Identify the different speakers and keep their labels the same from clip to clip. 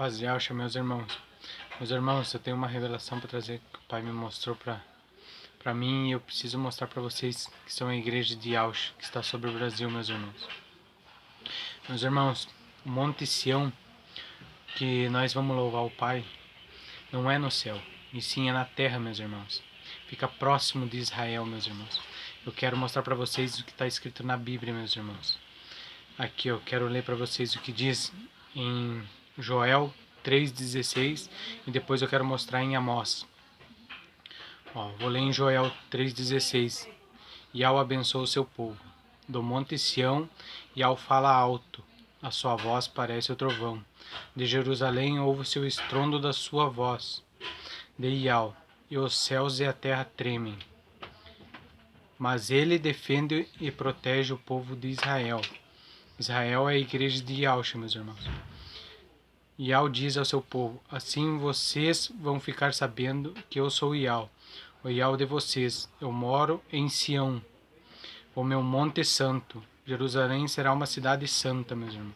Speaker 1: Paz de Alcha, meus irmãos. Meus irmãos, eu tenho uma revelação para trazer que o Pai me mostrou para mim e eu preciso mostrar para vocês que são a igreja de Alcha, que está sobre o Brasil, meus irmãos. Meus irmãos, o Monte Sião, que nós vamos louvar o Pai, não é no céu, e sim é na terra, meus irmãos. Fica próximo de Israel, meus irmãos. Eu quero mostrar para vocês o que está escrito na Bíblia, meus irmãos. Aqui eu quero ler para vocês o que diz em Joel 3,16 e depois eu quero mostrar em Amós. Vou ler em Joel 3,16. Yahweh abençoa o seu povo. Do monte Sião, Yahweh fala alto, a sua voz parece o trovão. De Jerusalém ouve-se o estrondo da sua voz. De Yahweh, e os céus e a terra tremem. Mas ele defende e protege o povo de Israel. Israel é a igreja de Yahweh, meus irmãos. Yahweh diz ao seu povo: assim vocês vão ficar sabendo que eu sou Yahweh, o Yahweh de vocês. Eu moro em Sião, o meu monte santo. Jerusalém será uma cidade santa, meus irmãos.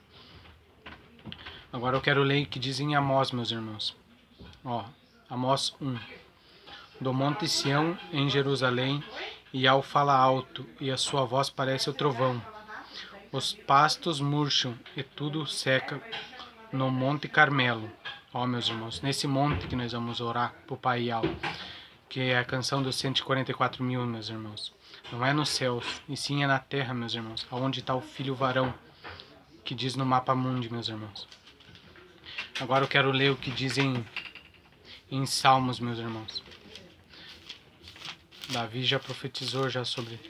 Speaker 1: Agora eu quero ler o que diz em Amós, meus irmãos. Amós 1. Do monte Sião, em Jerusalém, Yahweh fala alto, e a sua voz parece o trovão. Os pastos murcham e tudo seca no Monte Carmelo. Meus irmãos, nesse monte que nós vamos orar pro Pai Yahweh, que é a canção dos 144 mil, meus irmãos. Não é nos céus, e sim é na terra, meus irmãos, aonde está o filho varão, que diz no mapa mundi, meus irmãos. Agora eu quero ler o que diz em Salmos, meus irmãos. Davi já profetizou já sobre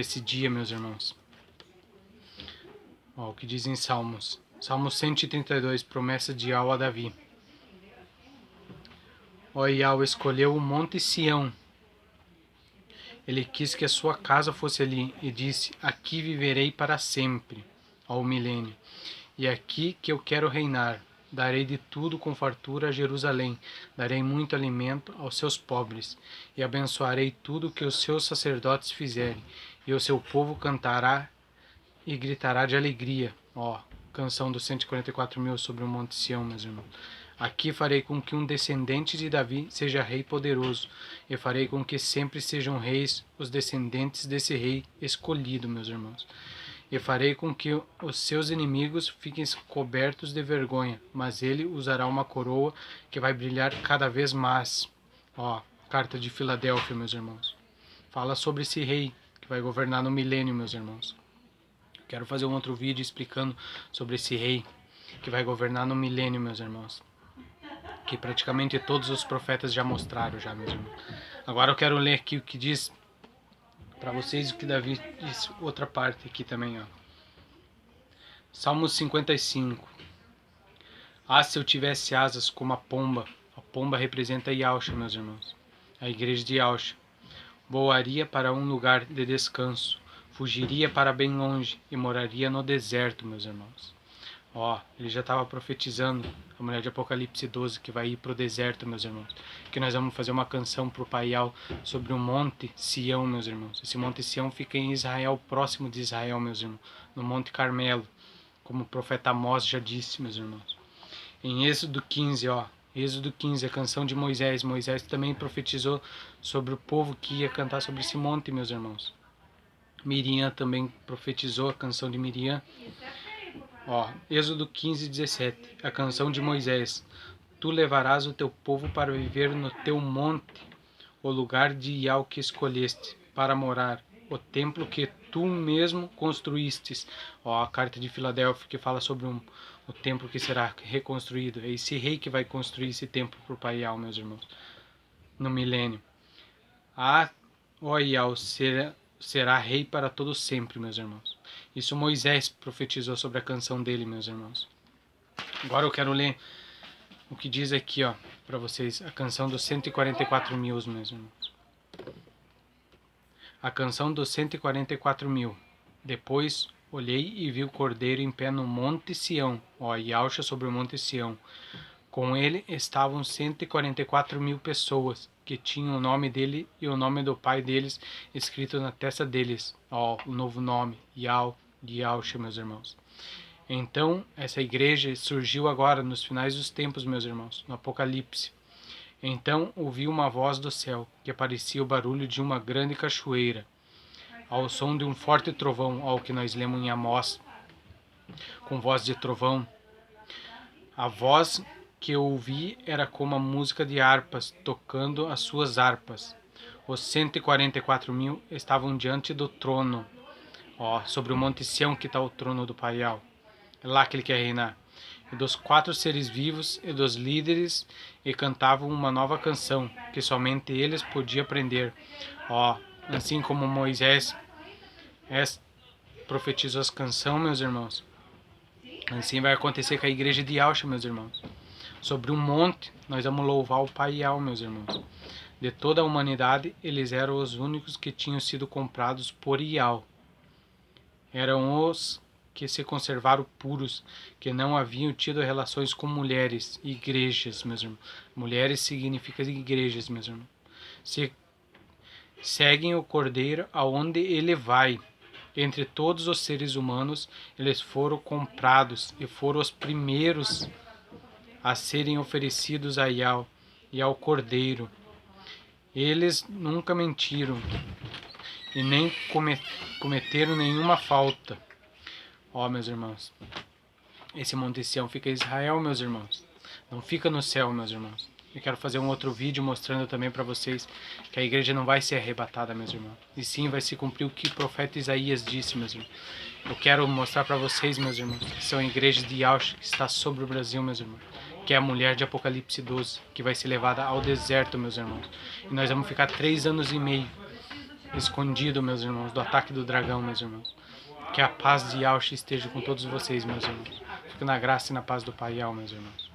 Speaker 1: esse dia, meus irmãos. O que diz em Salmos. Salmos 132, promessa de Yahweh a Davi. Yahweh escolheu o monte Sião. Ele quis que a sua casa fosse ali e disse: aqui viverei para sempre, ao milênio. E aqui que eu quero reinar. Darei de tudo com fartura a Jerusalém. Darei muito alimento aos seus pobres. E abençoarei tudo que os seus sacerdotes fizerem. E o seu povo cantará e gritará de alegria. Canção dos 144 mil sobre o Monte Sião, meus irmãos. Aqui farei com que um descendente de Davi seja rei poderoso, e farei com que sempre sejam reis os descendentes desse rei escolhido, meus irmãos. E farei com que os seus inimigos fiquem cobertos de vergonha, mas ele usará uma coroa que vai brilhar cada vez mais. Carta de Filadélfia, meus irmãos. Fala sobre esse rei que vai governar no milênio, meus irmãos. Quero fazer um outro vídeo explicando sobre esse rei que vai governar no milênio, meus irmãos. Que praticamente todos os profetas já mostraram, meus irmãos. Agora eu quero ler aqui o que diz para vocês, o que Davi disse, outra parte aqui também, Salmos 55. Se eu tivesse asas como a pomba representa Yahweh, meus irmãos, a igreja de Yahweh. Voaria para um lugar de descanso, fugiria para bem longe e moraria no deserto, meus irmãos. Ele já estava profetizando, a mulher de Apocalipse 12, que vai ir para o deserto, meus irmãos. Que nós vamos fazer uma canção para o Pai Yahweh sobre o Monte Sião, meus irmãos. Esse Monte Sião fica em Israel, próximo de Israel, meus irmãos. No Monte Carmelo, como o profeta Amós já disse, meus irmãos. Em Êxodo 15, Êxodo 15, a canção de Moisés. Moisés também profetizou sobre o povo que ia cantar sobre esse monte, meus irmãos. Miriam também profetizou a canção de Miriam. Êxodo 15, 17, a canção de Moisés. Tu levarás o teu povo para viver no teu monte, o lugar de Yahweh que escolheste, para morar, o templo que tu mesmo construístes. A carta de Filadélfia que fala sobre o templo que será reconstruído. É esse rei que vai construir esse templo para o Pai Yahweh, meus irmãos, no milênio. Yahweh será rei para todo sempre, meus irmãos. Isso Moisés profetizou sobre a canção dele, meus irmãos. Agora eu quero ler o que diz aqui, para vocês, a canção dos 144 mil, meus irmãos. A canção dos 144 mil. Depois olhei e vi o cordeiro em pé no monte Sião, Yahweh sobre o monte Sião. Com ele estavam 144 mil pessoas, que tinham o nome dele e o nome do pai deles escrito na testa deles. O novo nome, Yahweh, meus irmãos. Então, essa igreja surgiu agora, nos finais dos tempos, meus irmãos, no Apocalipse. Então ouvi uma voz do céu, que parecia o barulho de uma grande cachoeira, ao som de um forte trovão, ao que nós lemos em Amós, com voz de trovão. A voz que eu ouvi era como a música de harpas, tocando as suas harpas. Os 144.000 estavam diante do trono, sobre o Monte Sião que está o trono do Paial. É lá que ele quer reinar. E dos 4 seres vivos e dos líderes, e cantavam uma nova canção, que somente eles podiam aprender. Assim como Moisés profetizou as canções, meus irmãos, assim vai acontecer com a igreja de Yahshua, meus irmãos. Sobre um monte, nós vamos louvar o Paial, meus irmãos. De toda a humanidade, eles eram os únicos que tinham sido comprados por Ial. Eram os que se conservaram puros, que não haviam tido relações com mulheres, igrejas, meus irmãos. Mulheres significa igrejas, meus irmãos. Se seguem o Cordeiro aonde ele vai. Entre todos os seres humanos, eles foram comprados e foram os primeiros a serem oferecidos a Ial e ao Cordeiro. Eles nunca mentiram e nem cometeram nenhuma falta. Meus irmãos, esse Monte Sião fica em Israel, meus irmãos. Não fica no céu, meus irmãos. Eu quero fazer um outro vídeo mostrando também para vocês que a igreja não vai ser arrebatada, meus irmãos. E sim, vai se cumprir o que o profeta Isaías disse, meus irmãos. Eu quero mostrar para vocês, meus irmãos, que são a igreja de Yahshua que está sobre o Brasil, meus irmãos. Que é a mulher de Apocalipse 12, que vai ser levada ao deserto, meus irmãos. E nós vamos ficar 3 anos e meio escondido, meus irmãos, do ataque do dragão, meus irmãos. Que a paz de Yahshua esteja com todos vocês, meus irmãos. Fique na graça e na paz do Paial, meus irmãos.